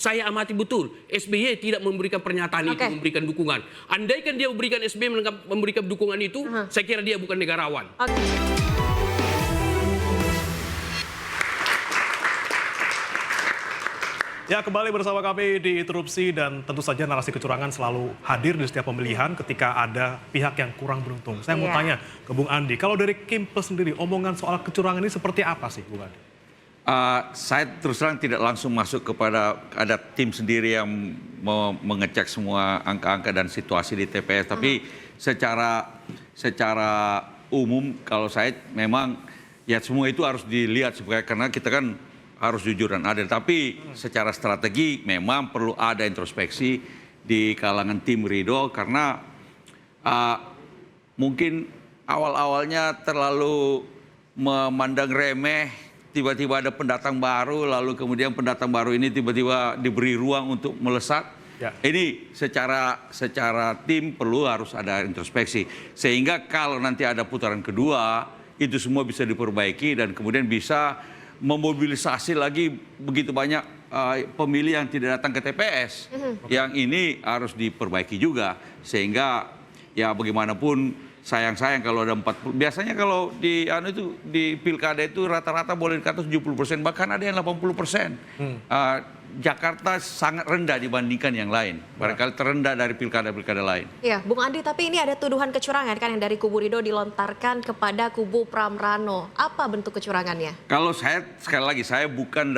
Saya amati betul, SBY tidak memberikan pernyataan itu, memberikan dukungan. Andaikan dia memberikan SBY memberikan dukungan itu, saya kira dia bukan negarawan. Ya, kembali bersama kami di Interupsi, dan tentu saja narasi kecurangan selalu hadir di setiap pemilihan ketika ada pihak yang kurang beruntung. Saya mau tanya ke Bung Andi, kalau dari Kempe sendiri, omongan soal kecurangan ini seperti apa sih, Bung Andi? Saya terus terang tidak langsung masuk kepada ada tim sendiri yang mengecek semua angka-angka dan situasi di TPS. Tapi secara umum kalau saya memang ya semua itu harus dilihat karena kita kan harus jujur dan adil. Tapi secara strategi memang perlu ada introspeksi di kalangan tim Ridho karena mungkin awal-awalnya terlalu memandang remeh, tiba-tiba ada pendatang baru, lalu kemudian pendatang baru ini tiba-tiba diberi ruang untuk melesat. Ya. Ini secara tim perlu harus ada introspeksi. Sehingga kalau nanti ada putaran kedua, itu semua bisa diperbaiki dan kemudian bisa memobilisasi lagi begitu banyak pemilih yang tidak datang ke TPS. Yang ini harus diperbaiki juga. Sehingga ya bagaimanapun sayang kalau ada 40. Biasanya kalau di pilkada itu rata-rata boleh dikata 70%, bahkan ada yang 80%. Jakarta sangat rendah dibandingkan yang lain. Barangkali terendah dari pilkada-pilkada lain. Ya, Bung Andi, tapi ini ada tuduhan kecurangan kan yang dari kubu Ridho dilontarkan kepada kubu Pram Rano. Apa bentuk kecurangannya? Kalau saya, sekali lagi, saya bukan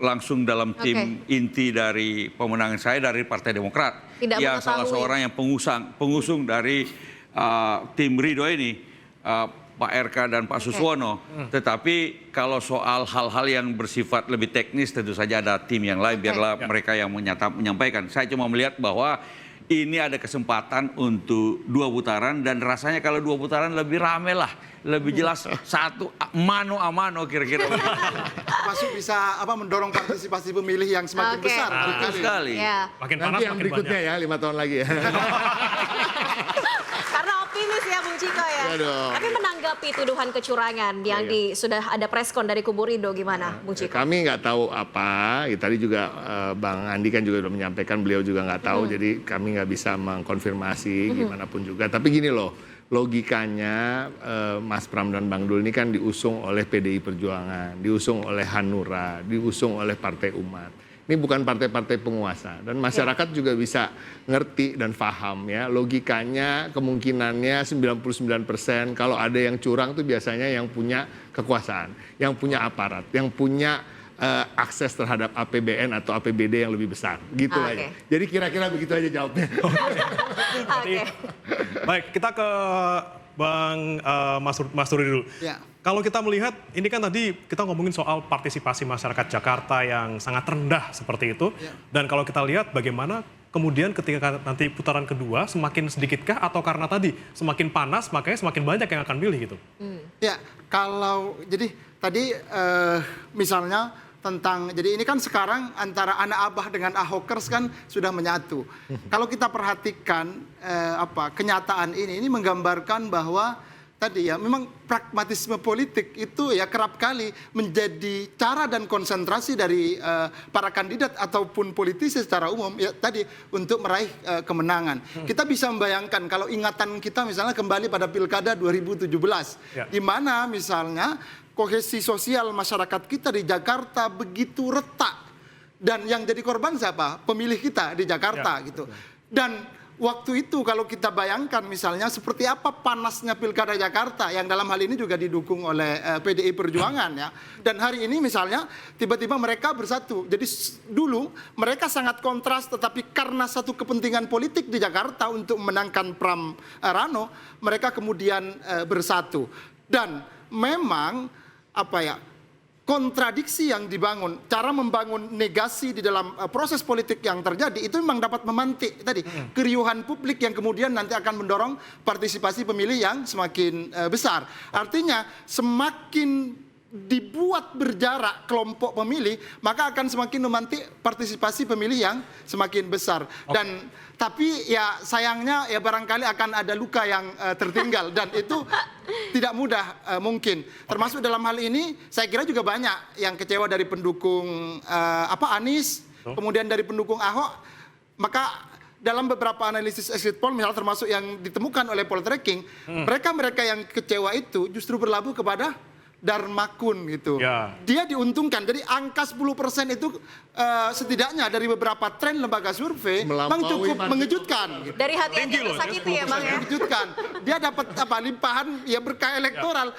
langsung dalam tim inti dari pemenangan saya dari Partai Demokrat. Tidak yang salah seorang yang pengusung dari tim Ridho ini, Pak RK dan Pak Suswono. Tetapi kalau soal hal-hal yang bersifat lebih teknis tentu saja ada tim yang lain, biarlah mereka yang menyampaikan. Saya cuma melihat bahwa ini ada kesempatan untuk 2 putaran dan rasanya kalau 2 putaran lebih rame lah, lebih jelas satu mano a mano kira-kira. Masuk bisa mendorong partisipasi pemilih yang semakin besar. Betul sekali. Ya. Makin panas, nanti yang makin berikutnya banyak. ya 5 tahun lagi ya. Karena optimis ya Bung Ciko ya. Aduh. Tapi menanggapi tuduhan kecurangan yang sudah ada preskon dari kubu Ridho gimana Bung Ciko? Kami nggak tahu apa. Tadi juga Bang Andi kan juga sudah menyampaikan beliau juga nggak tahu. Jadi kami nggak bisa mengkonfirmasi gimana pun juga. Tapi gini loh, logikanya Mas Pram dan Bang Dul ini kan diusung oleh PDI Perjuangan, diusung oleh Hanura, diusung oleh Partai Umat. Ini bukan partai-partai penguasa dan masyarakat juga bisa ngerti dan paham ya, logikanya kemungkinannya 99% kalau ada yang curang tuh biasanya yang punya kekuasaan, yang punya aparat, yang punya akses terhadap APBN atau APBD yang lebih besar gitu aja. Jadi kira-kira begitu aja jawabnya. Baik, kita ke Bang Mas Rudi dulu. Ya. Kalau kita melihat, ini kan tadi kita ngomongin soal partisipasi masyarakat Jakarta yang sangat rendah seperti itu. Ya. Dan kalau kita lihat bagaimana kemudian ketika nanti putaran kedua semakin sedikitkah atau karena tadi semakin panas makanya semakin banyak yang akan pilih gitu? Ya, jadi tadi misalnya tentang, jadi ini kan sekarang antara anak abah dengan ahokers kan sudah menyatu. Kalau kita perhatikan kenyataan ini menggambarkan bahwa tadi ya memang pragmatisme politik itu ya kerap kali menjadi cara dan konsentrasi dari para kandidat ataupun politisi secara umum ya tadi untuk meraih kemenangan. Kita bisa membayangkan kalau ingatan kita misalnya kembali pada Pilkada 2017 di mana misalnya kohesi sosial masyarakat kita di Jakarta begitu retak dan yang jadi korban siapa? Pemilih kita di Jakarta gitu. Dan waktu itu kalau kita bayangkan misalnya seperti apa panasnya Pilkada Jakarta yang dalam hal ini juga didukung oleh PDI Perjuangan ya. Dan hari ini misalnya tiba-tiba mereka bersatu. Jadi dulu mereka sangat kontras tetapi karena satu kepentingan politik di Jakarta untuk memenangkan Pram Rano, mereka kemudian bersatu. Dan memang kontradiksi yang dibangun, cara membangun negasi di dalam proses politik yang terjadi itu memang dapat memantik tadi keriuhan publik yang kemudian nanti akan mendorong partisipasi pemilih yang semakin besar. Artinya semakin dibuat berjarak kelompok pemilih, maka akan semakin memantik partisipasi pemilih yang semakin besar. Dan tapi ya sayangnya ya barangkali akan ada luka yang tertinggal dan itu tidak mudah mungkin. Termasuk dalam hal ini saya kira juga banyak yang kecewa dari pendukung Anies, kemudian dari pendukung Ahok. Maka dalam beberapa analisis exit poll misalnya termasuk yang ditemukan oleh Poltreking, mereka yang kecewa itu justru berlabuh kepada Darmakun gitu. Ya. Dia diuntungkan. Jadi angka 10% itu setidaknya dari beberapa tren lembaga survei memang cukup mengejutkan. Gitu. Dari hati yang tersakiti ya Bang ya. Mengejutkan. Dia dapat limpahan ya berkah elektoral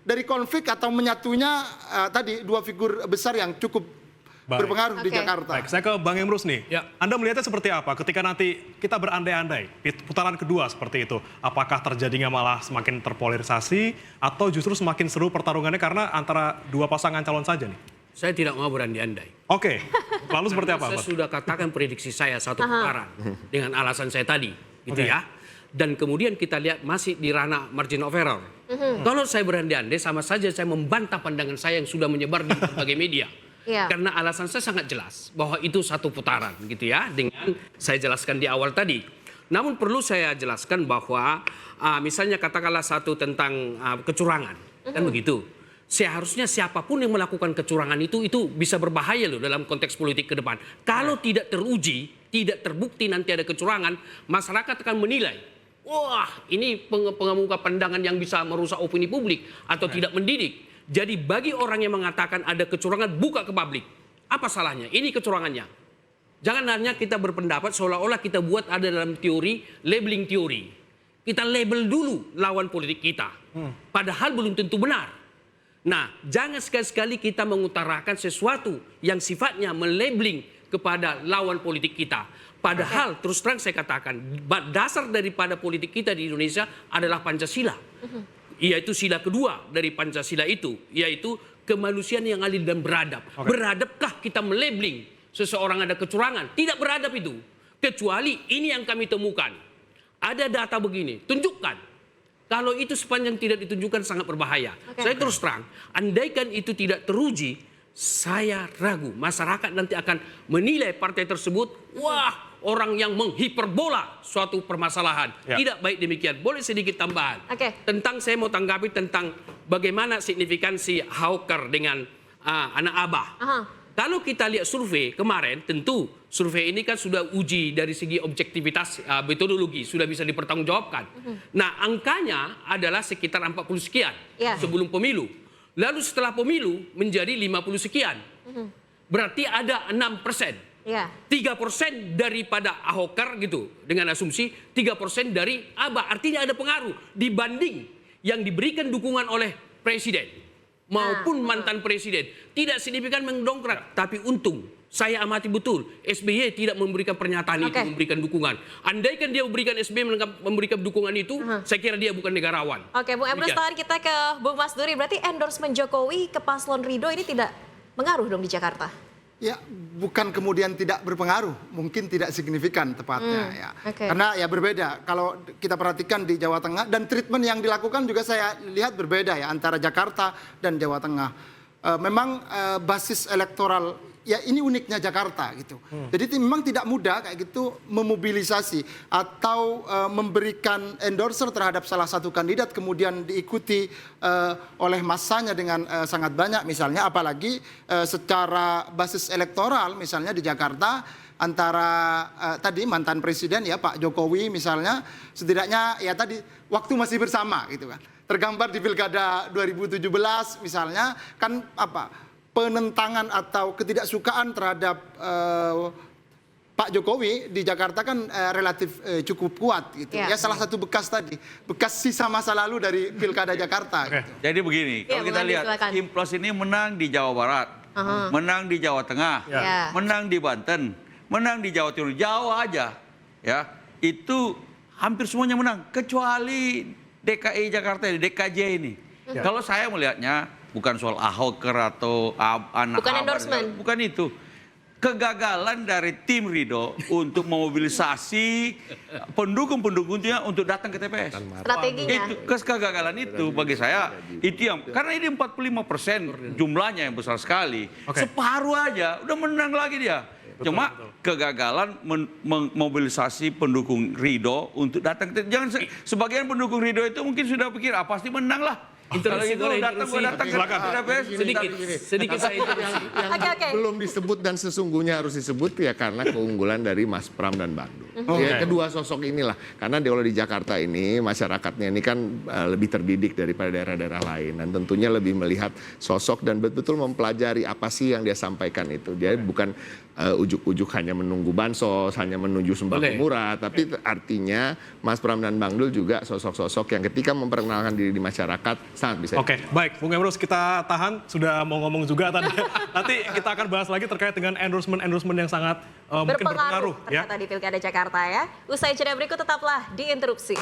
dari konflik atau menyatunya tadi dua figur besar yang cukup berpengaruh di Jakarta. Baik, saya ke Bang Emrus nih. Ya. Anda melihatnya seperti apa ketika nanti kita berandai-andai putaran kedua seperti itu? Apakah terjadinya malah semakin terpolarisasi atau justru semakin seru pertarungannya karena antara dua pasangan calon saja nih? Saya tidak mau berandai-andai. Oke, lalu seperti apa? Saya sudah katakan prediksi saya satu putaran dengan alasan saya tadi, gitu ya. Dan kemudian kita lihat masih di ranah margin of error. Kalau saya berandai-andai sama saja saya membantah pandangan saya yang sudah menyebar di berbagai media. Karena alasan saya sangat jelas bahwa itu satu putaran gitu ya, dengan saya jelaskan di awal tadi. Namun perlu saya jelaskan bahwa misalnya katakanlah satu tentang kecurangan, kan begitu. Seharusnya siapapun yang melakukan kecurangan itu bisa berbahaya loh dalam konteks politik ke depan. Kalau tidak teruji, tidak terbukti nanti ada kecurangan, masyarakat akan menilai, wah ini pengemuka pandangan yang bisa merusak opini publik atau tidak mendidik. Jadi bagi orang yang mengatakan ada kecurangan, buka ke publik. Apa salahnya? Ini kecurangannya. Jangan hanya kita berpendapat seolah-olah kita buat ada dalam teori, labeling teori. Kita label dulu lawan politik kita. Padahal belum tentu benar. Nah, jangan sekali-sekali kita mengutarakan sesuatu yang sifatnya melabeling kepada lawan politik kita. Padahal terus terang saya katakan, dasar daripada politik kita di Indonesia adalah Pancasila. Yaitu sila kedua dari Pancasila itu, yaitu kemanusiaan yang adil dan beradab. Beradabkah kita melabeling seseorang ada kecurangan? Tidak beradab itu. Kecuali ini yang kami temukan. Ada data begini, tunjukkan. Kalau itu sepanjang tidak ditunjukkan sangat berbahaya. Saya terus terang, andaikan itu tidak teruji, saya ragu masyarakat nanti akan menilai partai tersebut, wah orang yang menghiperbola suatu permasalahan. Tidak baik demikian. Boleh sedikit tambahan. Tentang saya mau tanggapi tentang bagaimana signifikansi Hawker dengan anak Abah. Kalau kita lihat survei kemarin, tentu survei ini kan sudah uji dari segi objektivitas metodologi, sudah bisa dipertanggungjawabkan. Nah, angkanya adalah sekitar 40 sekian sebelum pemilu. Lalu setelah pemilu menjadi 50 sekian. Berarti ada 6%. 3% daripada Ahoker gitu, dengan asumsi 3% dari Abah. Artinya ada pengaruh dibanding yang diberikan dukungan oleh presiden maupun mantan presiden. Tidak signifikan mendongkrak, tapi untung saya amati betul SBY tidak memberikan pernyataan itu, memberikan dukungan. Andaikan dia memberikan SBY memberikan dukungan itu, saya kira dia bukan negarawan. Bung Emrus, tahan kita ke Bung Mas Duri. Berarti endorsement Jokowi ke paslon Ridho ini tidak mengaruh dong di Jakarta? Ya, bukan kemudian tidak berpengaruh, mungkin tidak signifikan tepatnya. Karena ya berbeda. Kalau kita perhatikan di Jawa Tengah dan treatment yang dilakukan juga saya lihat berbeda ya antara Jakarta dan Jawa Tengah. Memang basis elektoral ya ini uniknya Jakarta gitu. Jadi memang tidak mudah kayak gitu memobilisasi atau memberikan endorser terhadap salah satu kandidat kemudian diikuti oleh massanya dengan sangat banyak misalnya, apalagi secara basis elektoral misalnya di Jakarta antara tadi mantan presiden ya Pak Jokowi misalnya, setidaknya ya tadi waktu masih bersama gitu kan. Tergambar di Pilkada 2017 misalnya kan penentangan atau ketidaksukaan terhadap Pak Jokowi di Jakarta kan relatif cukup kuat gitu. Ya salah satu bekas sisa masa lalu dari Pilkada Jakarta. Gitu. Jadi begini, kalau kita lihat Implos ini menang di Jawa Barat, menang di Jawa Tengah, menang di Banten, menang di Jawa Timur, Jawa aja, ya itu hampir semuanya menang kecuali DKI Jakarta, DKJ ini. Kalau saya melihatnya bukan soal Ahoker atau anak bukan endorsement, bukan itu. kegagalan dari tim Ridho untuk memobilisasi pendukung-pendukungnya untuk datang ke TPS. Strateginya. Itu kegagalan itu bagi saya itu yang karena ini 45% jumlahnya yang besar sekali. Separuh aja udah menang lagi dia. Cuma kegagalan memobilisasi pendukung Ridho untuk datang. Jangan sebagian pendukung Ridho itu mungkin sudah pikir pasti menang lah. Kalau itu datang ke TPS Sedikit saya interupsi. Oke. Belum disebut dan sesungguhnya harus disebut ya karena keunggulan dari Mas Pram dan Bandul. Ya, kedua sosok inilah karena kalau di Jakarta ini masyarakatnya ini kan lebih terdidik daripada daerah-daerah lain dan tentunya lebih melihat sosok dan betul-betul mempelajari apa sih yang dia sampaikan itu. Dia bukan ujuk-ujuk hanya menunggu bansos, hanya menuju sembako murah, tapi artinya Mas Pram dan Bang Dul juga sosok-sosok yang ketika memperkenalkan diri di masyarakat sangat bisa. Oke, baik, Bung Emrus kita tahan, sudah mau ngomong juga tadi. Nanti kita akan bahas lagi terkait dengan endorsement yang sangat mungkin berpengaruh ternyata di Pilkada Jakarta ya. Usai jeda berikut tetaplah di Interupsi.